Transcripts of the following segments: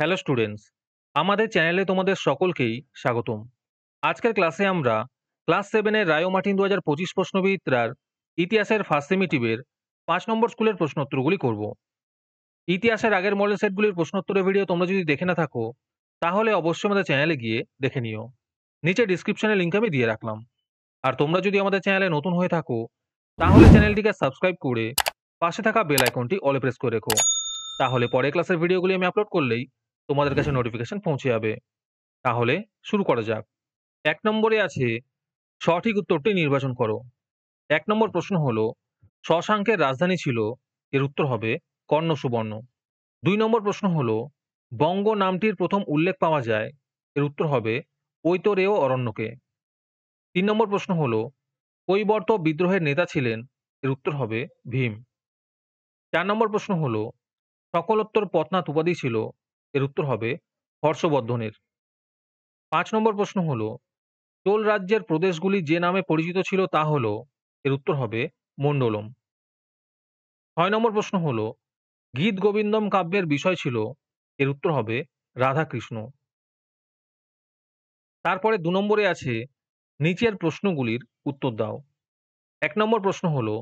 Hello students, আমাদের চ্যানেলে তোমাদের সকলকেই স্বাগতম। আজকের ক্লাসে আমরা ক্লাস 7 এর রায়ো মার্টিন 2025 প্রশ্নবিচিত্রার ইতিহাসের ফার্স্ট সেমিটিভের 5 নম্বর স্কুলের প্রশ্নোত্তরগুলি করব। ইতিহাসের আগের মডেল সেটগুলির প্রশ্নোত্তরের ভিডিও তোমরা যদি দেখে না থাকো, তাহলে অবশ্যই আমাদের চ্যানেলে গিয়ে দেখে নিও। নিচে ডিসক্রিপশনে লিঙ্ক আমি দিয়ে রাখলাম। আর তোমরা যদি আমাদের চ্যানেলে নতুন হয়ে থাকো, তাহলে চ্যানেলটিকে সাবস্ক্রাইব করে পাশে থাকা বেল আইকনটি অলে প্রেস করে রেখো। তাহলে পরের ক্লাসের ভিডিওগুলি আমি আপলোড করলেই তোমাদের কাছে নোটিফিকেশন পৌঁছে যাবে। তাহলে শুরু করা যাক। ১ নম্বরে আছে সঠিক উত্তরটি নির্বাচন করো। ১ নম্বর প্রশ্ন হলো শশাঙ্কের রাজধানী ছিল, এর উত্তর হবে কর্ণ সুবর্ণ। ২ নম্বর প্রশ্ন হলো বঙ্গ নামটির প্রথম উল্লেখ পাওয়া যায়, এর উত্তর হবে ঐতরেয় অরণ্যকে। ৩ নম্বর প্রশ্ন হলো কৈবর্ত বিদ্রোহের নেতা ছিলেন, এর উত্তর হবে ভীম। ৪ নম্বর প্রশ্ন হলো সকলোত্তর পথনাথ উপাধি ছিল, এর উত্তর হবে হর্ষবর্ধনের। ৫ নম্বর প্রশ্ন হলো চোল রাজ্যের প্রদেশগুলি যে নামে পরিচিত ছিল তা হলো, এর উত্তর হবে মণ্ডলম। ৬ নম্বর প্রশ্ন হলো গীত গোবিন্দম কাব্যের বিষয় ছিল, এর উত্তর হবে রাধাকৃষ্ণ। তারপরে ২ নম্বরে আছে নিচের প্রশ্নগুলির উত্তর দাও। ১ নম্বর প্রশ্ন হলো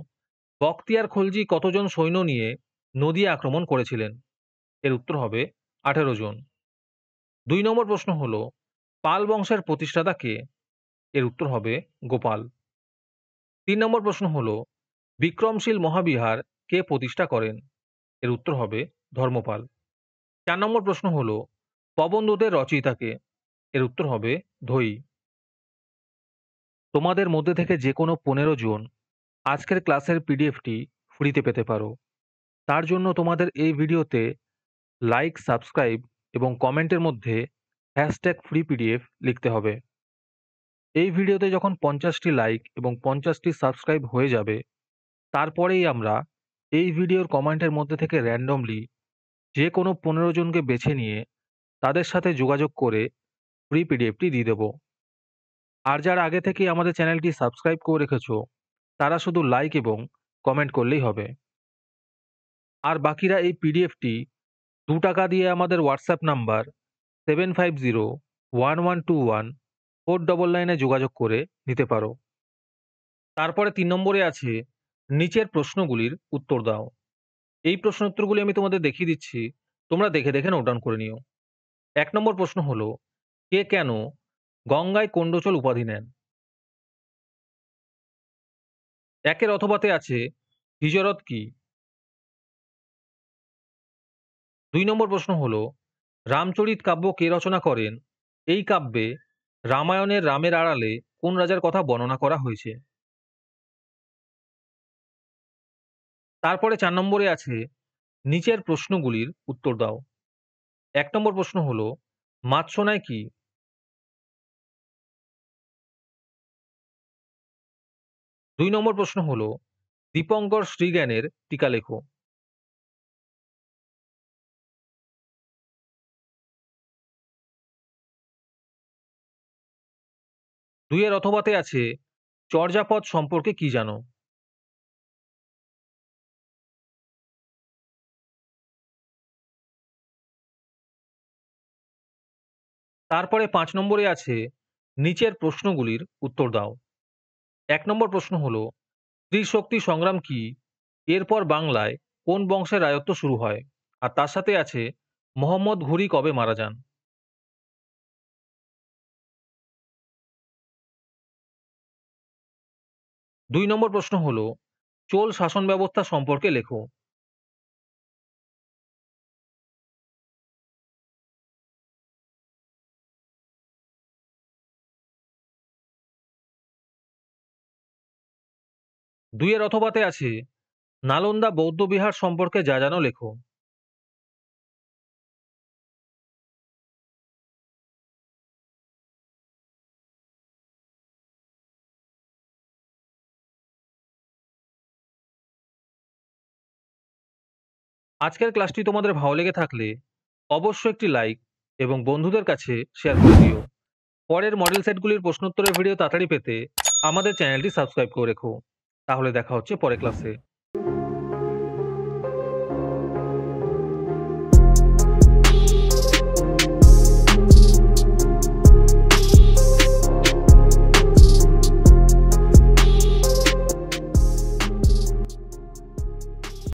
বখতিয়ার খলজি কতজন সৈন্য নিয়ে নদিয়া আক্রমণ করেছিলেন, এর উত্তর হবে ১৮ জন। ২ নম্বর প্রশ্ন হলো পাল বংশের প্রতিষ্ঠাতা কে, এর উত্তর হবে গোপাল। ৩ নম্বর প্রশ্ন হলো বিক্রমশীল মহাবিহার কে প্রতিষ্ঠা করেন, এর উত্তর হবে ধর্মপাল। ৪ নম্বর প্রশ্ন হলো প্রবন্ধদের রচয়িতা কে, এর উত্তর হবে ধৈ। তোমাদের মধ্যে থেকে যে কোনো ১৫ জন আজকের ক্লাসের পিডিএফটি ফ্রিতে পেতে পারো। তার জন্য তোমাদের এই ভিডিওতে লাইক, সাবস্ক্রাইব এবং কমেন্টের মধ্যে #ফ্রি পিডিএফ লিখতে হবে। এই ভিডিওতে যখন 50টি লাইক এবং 50টি সাবস্ক্রাইব হয়ে যাবে, তারপরেই আমরা এই ভিডিওর কমেন্টের মধ্যে থেকে র্যান্ডমলি যে কোনো 15 জনকে বেছে নিয়ে তাদের সাথে যোগাযোগ করে ফ্রি পিডিএফটি দিয়ে দেব। আর যারা আগে থেকেই আমাদের চ্যানেলটি সাবস্ক্রাইব করে রেখেছো, তারা শুধু লাইক এবং কমেন্ট করলেই হবে। আর বাকিরা এই পিডিএফটি ৳2 দিয়ে আমাদের হোয়াটসঅ্যাপ নাম্বার 7501121499 যোগাযোগ করে নিতে পারো। তারপরে ৩ নম্বরে আছে নিচের প্রশ্নগুলির উত্তর দাও। এই প্রশ্নোত্তরগুলি আমি তোমাদের দেখিয়ে দিচ্ছি, তোমরা দেখে দেখে নোট ডাউন করে নিও। ১ নম্বর প্রশ্ন হলো কে কেন গঙ্গায় কোন্ডচল উপাধি নেন? ১ অথবাতে আছে হিজরত কি? ২ নম্বর প্রশ্ন হলো রামচরিত কাব্য কে রচনা করেন? এই কাব্যে রামায়ণের রামের আড়ালে কোন রাজার কথা বর্ণনা করা হয়েছে? তারপরে ৪ নম্বরে আছে নিচের প্রশ্নগুলির উত্তর দাও। ১ নম্বর প্রশ্ন হলো মাৎসনায় কি? ২ নম্বর প্রশ্ন হলো দীপঙ্কর শ্রীজ্ঞানের টীকা লেখো। ২ অথবাতে আছে চর্যাপদ সম্পর্কে কি জানো? তারপরে ৫ নম্বরে আছে নিচের প্রশ্নগুলির উত্তর দাও। ১ নম্বর প্রশ্ন হলো ত্রিশক্তি সংগ্রাম কি? এরপর বাংলায় কোন বংশের রাজত্ব শুরু হয়? আর তার সাথে আছে মোহাম্মদ ঘুরি কবে মারা যান? ২ নম্বর প্রশ্ন হলো চোল শাসন ব্যবস্থা সম্পর্কে লেখো। ২ অথবাতে আছে নালন্দা বৌদ্ধবিহার সম্পর্কে যা জানো লেখো। আজকের ক্লাসটি তোমাদের ভালো লেগে থাকলে অবশ্যই একটি লাইক এবং বন্ধুদের কাছে শেয়ার করে দিও। পরের মডেল সেটগুলির প্রশ্নোত্তরের ভিডিও তাড়াতাড়ি পেতে আমাদের চ্যানেলটি সাবস্ক্রাইব করে রেখো। তাহলে দেখা হচ্ছে পরের ক্লাসে।